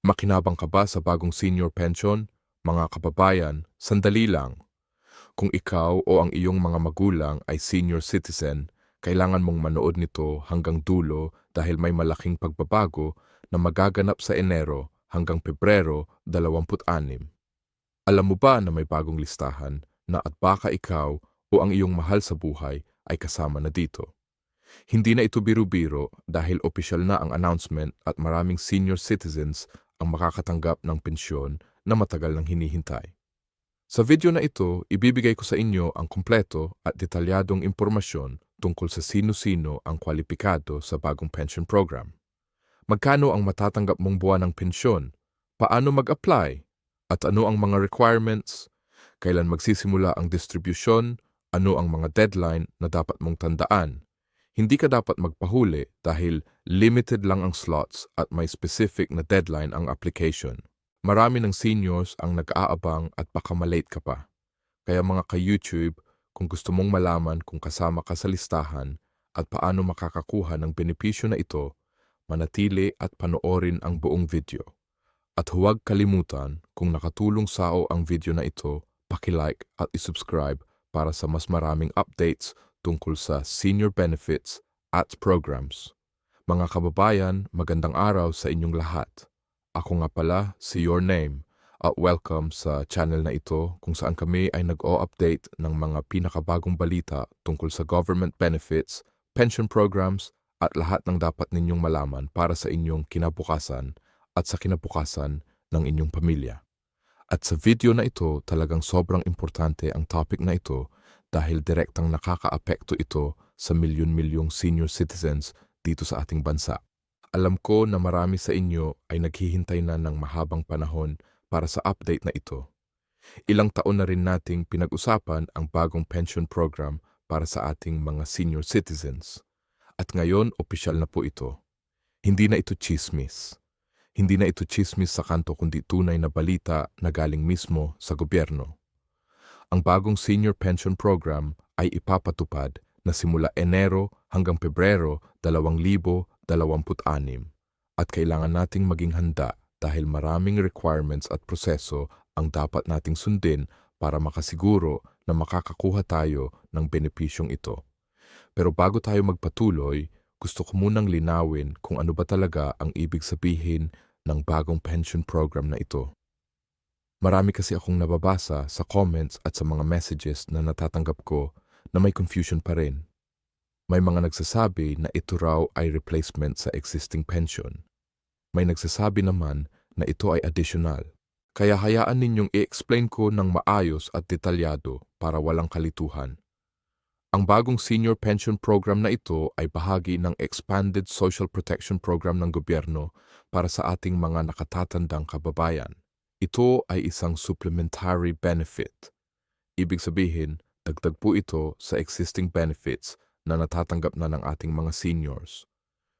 Makinabang ka ba sa bagong senior pension? Mga kababayan, sandali lang. Kung ikaw o ang iyong mga magulang ay senior citizen, kailangan mong manood nito hanggang dulo dahil may malaking pagbabago na magaganap sa Enero hanggang Pebrero 26. Alam mo ba na may bagong listahan na at baka ikaw o ang iyong mahal sa buhay ay kasama na dito? Hindi na ito biro-biro dahil opisyal na ang announcement at maraming senior citizens ang makakatanggap ng pensyon na matagal nang hinihintay. Sa video na ito, ibibigay ko sa inyo ang kumpleto at detalyadong impormasyon tungkol sa sino-sino ang kwalipikado sa bagong pension program. Magkano ang matatanggap mong buwan ng pensyon? Paano mag-apply? At ano ang mga requirements? Kailan magsisimula ang distribusyon? Ano ang mga deadline na dapat mong tandaan? Hindi ka dapat magpahuli dahil limited lang ang slots at may specific na deadline ang application. Marami ng seniors ang nag-aabang at baka malate ka pa. Kaya mga ka-YouTube, kung gusto mong malaman kung kasama ka sa listahan at paano makakakuha ng benepisyo na ito, manatili at panoorin ang buong video. At huwag kalimutan kung nakatulong sa'yo ang video na ito, paki-like at isubscribe para sa mas maraming updates tungkol sa senior benefits at programs. Mga kababayan, magandang araw sa inyong lahat. Ako nga pala si Your Name at welcome sa channel na ito kung saan kami ay nag-o-update ng mga pinakabagong balita tungkol sa government benefits, pension programs at lahat ng dapat ninyong malaman para sa inyong kinabukasan at sa kinabukasan ng inyong pamilya. At sa video na ito talagang sobrang importante ang topic na ito dahil direktang nakakaapekto ito sa milyon-milyong senior citizens dito sa ating bansa. Alam ko na marami sa inyo ay naghihintay na ng mahabang panahon para sa update na ito. Ilang taon na rin nating pinag-usapan ang bagong pension program para sa ating mga senior citizens. At ngayon, opisyal na po ito. Hindi na ito chismis. Hindi na ito chismis sa kanto kundi tunay na balita na galing mismo sa gobyerno. Ang bagong senior pension program ay ipapatupad na simula Enero hanggang Pebrero 2026 at kailangan nating maging handa dahil maraming requirements at proseso ang dapat nating sundin para makasiguro na makakakuha tayo ng benepisyong ito. Pero bago tayo magpatuloy, gusto ko munang linawin kung ano ba talaga ang ibig sabihin ng bagong pension program na ito. Marami kasi akong nababasa sa comments at sa mga messages na natatanggap ko na may confusion pa rin. May mga nagsasabi na ito raw ay replacement sa existing pension. May nagsasabi naman na ito ay additional. Kaya hayaan ninyong i-explain ko ng maayos at detalyado para walang kalituhan. Ang bagong senior pension program na ito ay bahagi ng Expanded Social Protection Program ng gobyerno para sa ating mga nakatatandang kababayan. Ito ay isang supplementary benefit. Ibig sabihin, dagdag po ito sa existing benefits na natatanggap na ng ating mga seniors.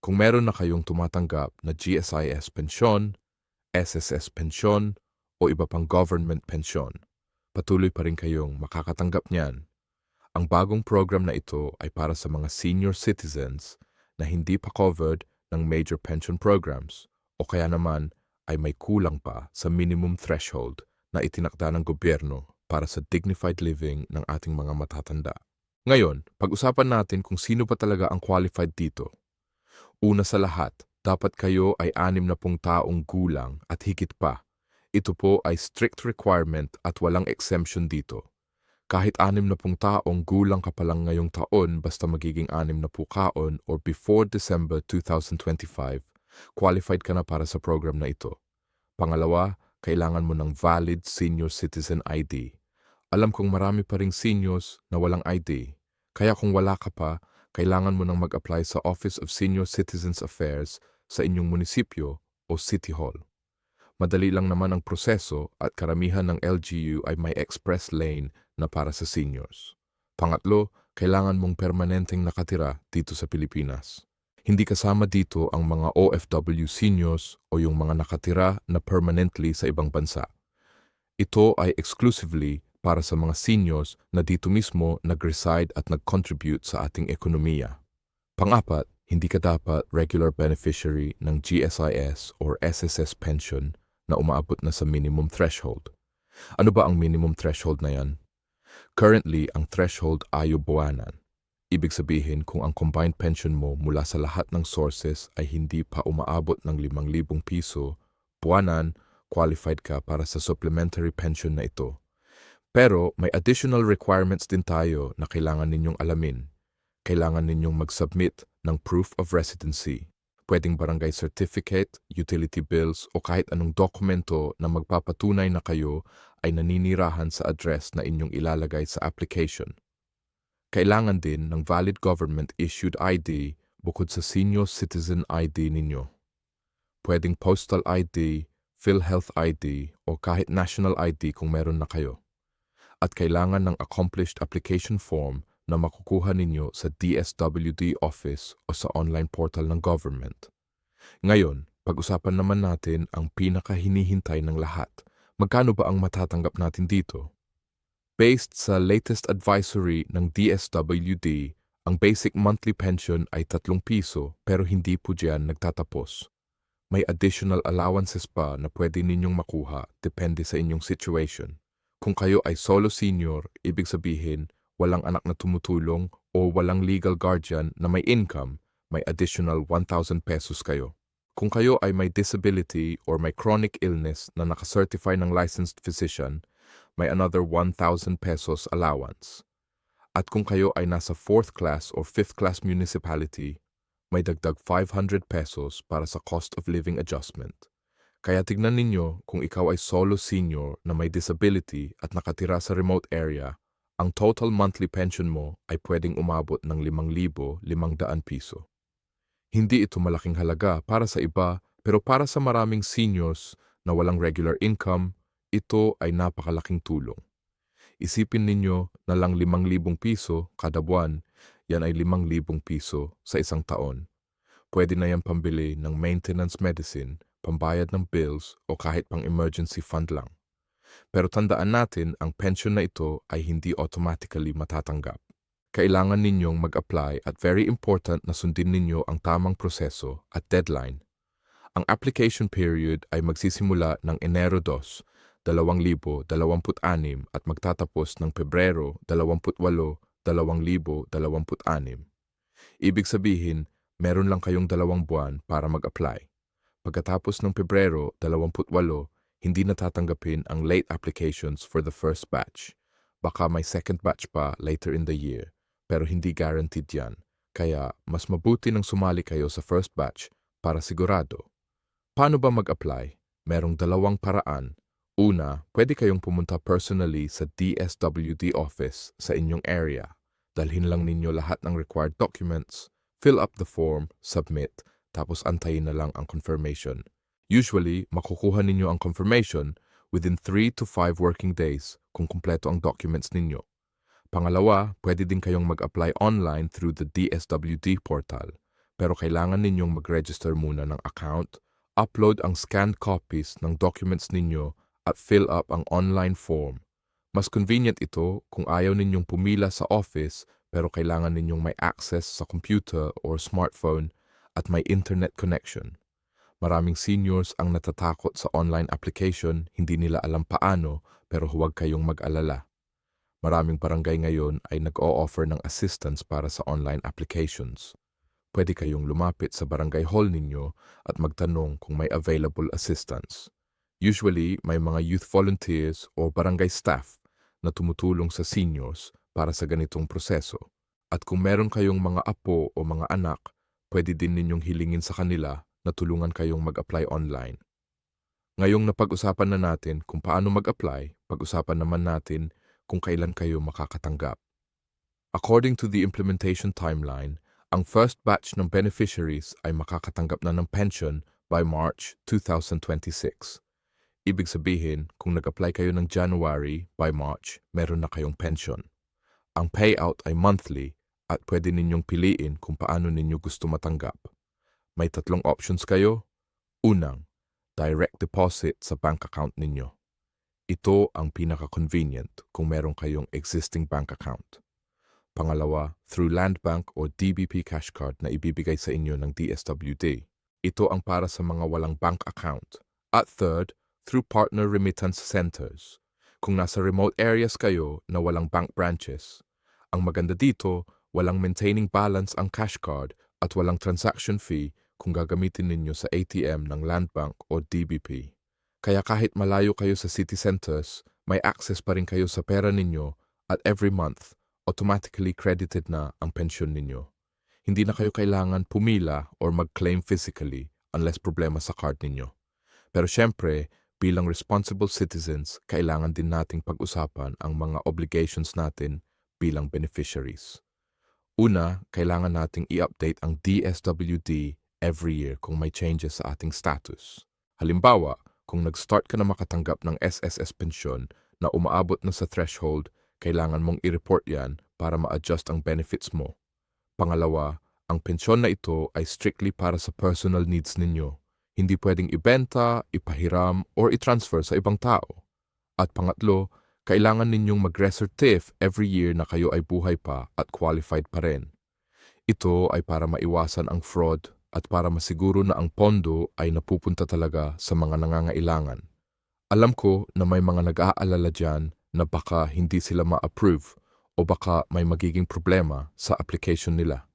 Kung meron na kayong tumatanggap na GSIS pensyon, SSS pensyon, o iba pang government pensyon, patuloy pa rin kayong makakatanggap niyan. Ang bagong program na ito ay para sa mga senior citizens na hindi pa covered ng major pension programs o kaya naman ay may kulang pa sa minimum threshold na itinakda ng gobyerno para sa dignified living ng ating mga matatanda. Ngayon, pag-usapan natin kung sino pa talaga ang qualified dito. Una sa lahat, dapat kayo ay 60 taong gulang at higit pa. Ito po ay strict requirement at walang exemption dito. Kahit 60 taong gulang ka pa lang ngayong taon basta magiging 60 kaon or before December 2025, qualified ka na para sa program na ito. Pangalawa, kailangan mo ng valid senior citizen ID. Alam kong marami pa ring seniors na walang ID. Kaya kung wala ka pa, kailangan mo nang mag-apply sa Office of Senior Citizens Affairs sa inyong munisipyo o City Hall. Madali lang naman ang proseso at karamihan ng LGU ay may express lane na para sa seniors. Pangatlo, kailangan mong permanenteng nakatira dito sa Pilipinas. Hindi kasama dito ang mga OFW seniors o yung mga nakatira na permanently sa ibang bansa. Ito ay exclusively para sa mga seniors na dito mismo nag-reside at nag-contribute sa ating ekonomiya. Pang-apat, Hindi ka dapat regular beneficiary ng GSIS or SSS pension na umaabot na sa minimum threshold. Ano ba ang minimum threshold na yan? Currently, ang threshold ay buwanan. Ibig sabihin kung ang combined pension mo mula sa lahat ng sources ay hindi pa umaabot ng 5,000 piso, buwanan, qualified ka para sa supplementary pension na ito. Pero may additional requirements din tayo na kailangan ninyong alamin. Kailangan ninyong mag-submit ng proof of residency. Pwedeng barangay certificate, utility bills o kahit anong dokumento na magpapatunay na kayo ay naninirahan sa address na inyong ilalagay sa application. Kailangan din ng valid government-issued ID bukod sa senior citizen ID ninyo. Pwedeng postal ID, PhilHealth ID o kahit national ID kung meron na kayo. At kailangan ng accomplished application form na makukuha ninyo sa DSWD office o sa online portal ng government. Ngayon, pag-usapan naman natin ang pinakahinihintay ng lahat. Magkano ba ang matatanggap natin dito? Based sa latest advisory ng DSWD, ang basic monthly pension ay 3 piso pero hindi po diyan nagtatapos. May additional allowances pa na pwede ninyong makuha depende sa inyong situation. Kung kayo ay solo senior, ibig sabihin walang anak na tumutulong o walang legal guardian na may income, may additional 1,000 pesos kayo. Kung kayo ay may disability or may chronic illness na nakacertify ng licensed physician, may another 1,000 pesos allowance. At kung kayo ay nasa 4th class or 5th class municipality, may dagdag 500 pesos para sa cost of living adjustment. Kaya tignan ninyo kung ikaw ay solo senior na may disability at nakatira sa remote area, ang total monthly pension mo ay pwedeng umabot ng 5,500 piso. Hindi ito malaking halaga para sa iba, pero para sa maraming seniors na walang regular income, ito ay napakalaking tulong. Isipin ninyo na lang 5,000 piso kada buwan, yan ay 5,000 piso sa isang taon. Pwede na yan pambili ng maintenance medicine, pambayad ng bills o kahit pang emergency fund lang. Pero tandaan natin, ang pension na ito ay hindi automatically matatanggap. Kailangan ninyong mag-apply at very important na sundin ninyo ang tamang proseso at deadline. Ang application period ay magsisimula ng Enero 2, 2026 at magtatapos ng Pebrero 28, 2026. Ibig sabihin, meron lang kayong 2 buwan para mag-apply. Pagkatapos ng Pebrero 28, hindi natatanggapin ang late applications for the first batch. Baka may second batch pa later in the year, pero hindi guaranteed yan. Kaya mas mabuti nang sumali kayo sa first batch para sigurado. Paano ba mag-apply? Merong 2 paraan. Una, pwede kayong pumunta personally sa DSWD office sa inyong area. Dalhin lang ninyo lahat ng required documents, fill up the form, submit, tapos antayin na lang ang confirmation. Usually, makukuha ninyo ang confirmation within 3 to 5 working days kung kumpleto ang documents ninyo. Pangalawa, pwede din kayong mag-apply online through the DSWD portal, pero kailangan ninyong mag-register muna ng account, upload ang scanned copies ng documents ninyo at fill up ang online form. Mas convenient ito kung ayaw ninyong pumila sa office pero kailangan ninyong may access sa computer or smartphone at may internet connection. Maraming seniors ang natatakot sa online application, hindi nila alam paano, pero huwag kayong mag-alala. Maraming barangay ngayon ay nag-o-offer ng assistance para sa online applications. Pwede kayong lumapit sa barangay hall ninyo at magtanong kung may available assistance. Usually, may mga youth volunteers o barangay staff na tumutulong sa seniors para sa ganitong proseso. At kung meron kayong mga apo o mga anak, pwede din ninyong hilingin sa kanila na tulungan kayong mag-apply online. Ngayong napag-usapan na natin kung paano mag-apply, pag-usapan naman natin kung kailan kayo makakatanggap. According to the implementation timeline, ang first batch ng beneficiaries ay makakatanggap na ng pension by March 2026. Ibig sabihin, kung nag-apply kayo ng January, by March, meron na kayong pension. Ang payout ay monthly at pwede ninyong piliin kung paano ninyo gusto matanggap. May 3 options kayo. Unang, direct deposit sa bank account ninyo. Ito ang pinaka-convenient kung meron kayong existing bank account. Pangalawa, through Land Bank o DBP Cash Card na ibibigay sa inyo ng DSWD. Ito ang para sa mga walang bank account. At third, through partner remittance centers. Kung nasa remote areas kayo na walang bank branches, ang maganda dito, walang maintaining balance ang cash card at walang transaction fee kung gagamitin ninyo sa ATM ng Land Bank o DBP. Kaya kahit malayo kayo sa city centers, may access pa rin kayo sa pera ninyo at every month, automatically credited na ang pensyon ninyo. Hindi na kayo kailangan pumila or mag-claim physically unless problema sa card ninyo. Pero syempre, bilang responsible citizens, kailangan din nating pag-usapan ang mga obligations natin bilang beneficiaries. Una, kailangan nating i-update ang DSWD every year kung may changes sa ating status. Halimbawa, kung nag-start ka na makatanggap ng SSS pensyon na umaabot na sa threshold, kailangan mong i-report yan para ma-adjust ang benefits mo. Pangalawa, ang pensyon na ito ay strictly para sa personal needs ninyo. Hindi pwedeng ibenta, ipahiram, or i-transfer sa ibang tao. At pangatlo, kailangan ninyong mag-recertif every year na kayo ay buhay pa at qualified pa rin. Ito ay para maiwasan ang fraud at para masiguro na ang pondo ay napupunta talaga sa mga nangangailangan. Alam ko na may mga nag-aalala dyan na baka hindi sila ma-approve o baka may magiging problema sa application nila.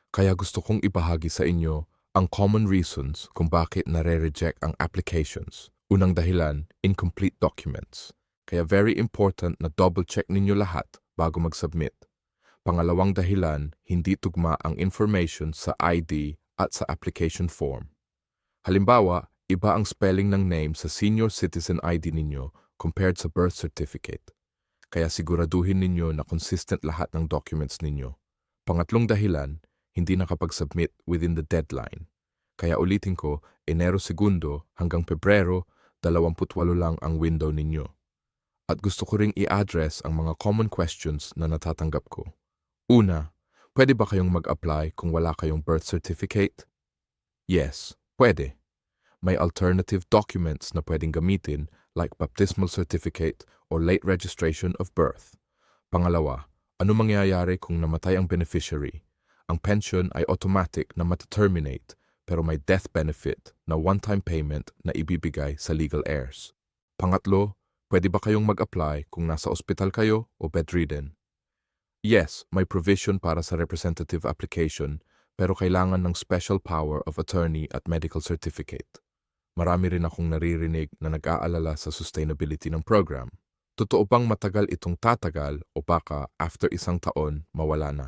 Kaya gusto kong ibahagi sa inyo ang common reasons kung bakit nare-reject ang applications. Unang dahilan, incomplete documents. Kaya very important na double-check ninyo lahat bago mag-submit. Pangalawang dahilan, hindi tugma ang information sa ID at sa application form. Halimbawa, iba ang spelling ng name sa senior citizen ID ninyo compared sa birth certificate. Kaya siguraduhin ninyo na consistent lahat ng documents ninyo. Pangatlong dahilan, hindi nakapag-submit within the deadline. Kaya ulitin ko, Enero 2 hanggang Pebrero, 28 lang ang window ninyo. At gusto ko ring i-address ang mga common questions na natatanggap ko. Una, pwede ba kayong mag-apply kung wala kayong birth certificate? Yes, pwede. May alternative documents na pwedeng gamitin like baptismal certificate or late registration of birth. Pangalawa, ano mangyayari kung namatay ang beneficiary? Ang pension ay automatic na mataterminate pero may death benefit na one-time payment na ibibigay sa legal heirs. Pangatlo, pwede ba kayong mag-apply kung nasa ospital kayo o bedridden? Yes, may provision para sa representative application pero kailangan ng special power of attorney at medical certificate. Marami rin akong naririnig na nag-aalala sa sustainability ng program. Totoo bang matagal itong tatagal o baka after isang taon mawala na?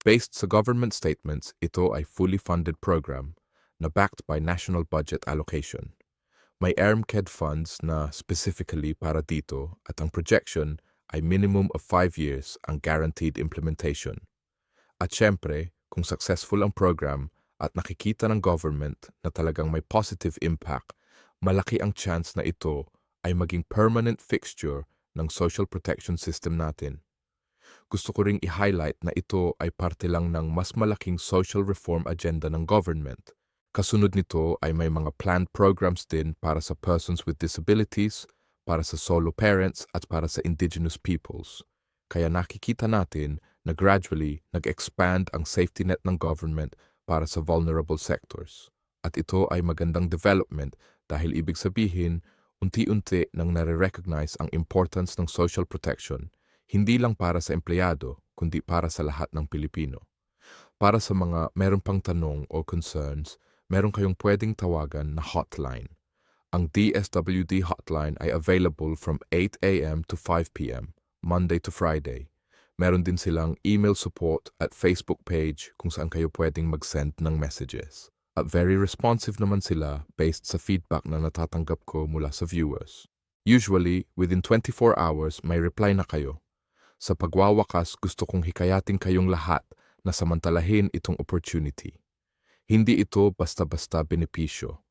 Based sa government statements, ito ay fully funded program na backed by national budget allocation. May ERMKED funds na specifically para dito at ang projection ay minimum of 5 years ang guaranteed implementation. At syempre, kung successful ang program at nakikita ng government na talagang may positive impact, malaki ang chance na ito ay maging permanent fixture ng social protection system natin. Gusto ko ring i-highlight na ito ay parte lang ng mas malaking social reform agenda ng government. Kasunod nito ay may mga planned programs din para sa persons with disabilities, para sa solo parents at para sa indigenous peoples. Kaya nakikita natin na gradually nag-expand ang safety net ng government para sa vulnerable sectors. At ito ay magandang development dahil ibig sabihin, unti-unti nang nare-recognize ang importance ng social protection, hindi lang para sa empleyado, kundi para sa lahat ng Pilipino. Para sa mga meron pang tanong o concerns, meron kayong pwedeng tawagan na hotline. Ang DSWD hotline ay available from 8 a.m. to 5 p.m., Monday to Friday. Meron din silang email support at Facebook page kung saan kayo pwedeng mag-send ng messages. At very responsive naman sila based sa feedback na natatanggap ko mula sa viewers. Usually, within 24 hours, may reply na kayo. Sa pagwawakas, gusto kong hikayatin kayong lahat na samantalahin itong opportunity. Hindi ito basta-basta benepisyo.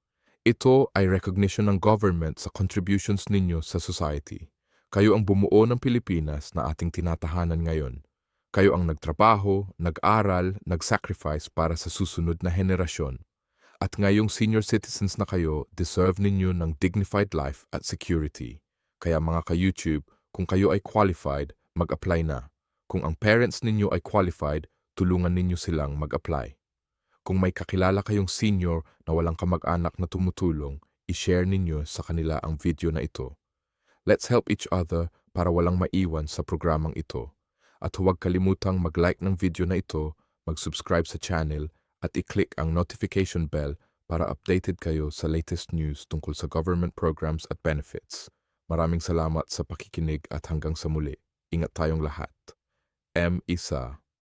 Ito ay recognition ng government sa contributions ninyo sa society. Kayo ang bumuo ng Pilipinas na ating tinatahanan ngayon. Kayo ang nagtrabaho, nag-aral, nag-sacrifice para sa susunod na henerasyon. At ngayong senior citizens na kayo, deserve ninyo ng dignified life at security. Kaya mga ka-YouTube, kung kayo ay qualified, mag-apply na. Kung ang parents ninyo ay qualified, tulungan ninyo silang mag-apply. Kung may kakilala kayong senior na walang kamag-anak na tumutulong, i-share ninyo sa kanila ang video na ito. Let's help each other para walang maiwan sa programang ito. At huwag kalimutang mag-like ng video na ito, mag-subscribe sa channel, at i-click ang notification bell para updated kayo sa latest news tungkol sa government programs at benefits. Maraming salamat sa pakikinig at hanggang sa muli. Ingat tayong lahat. M. Isa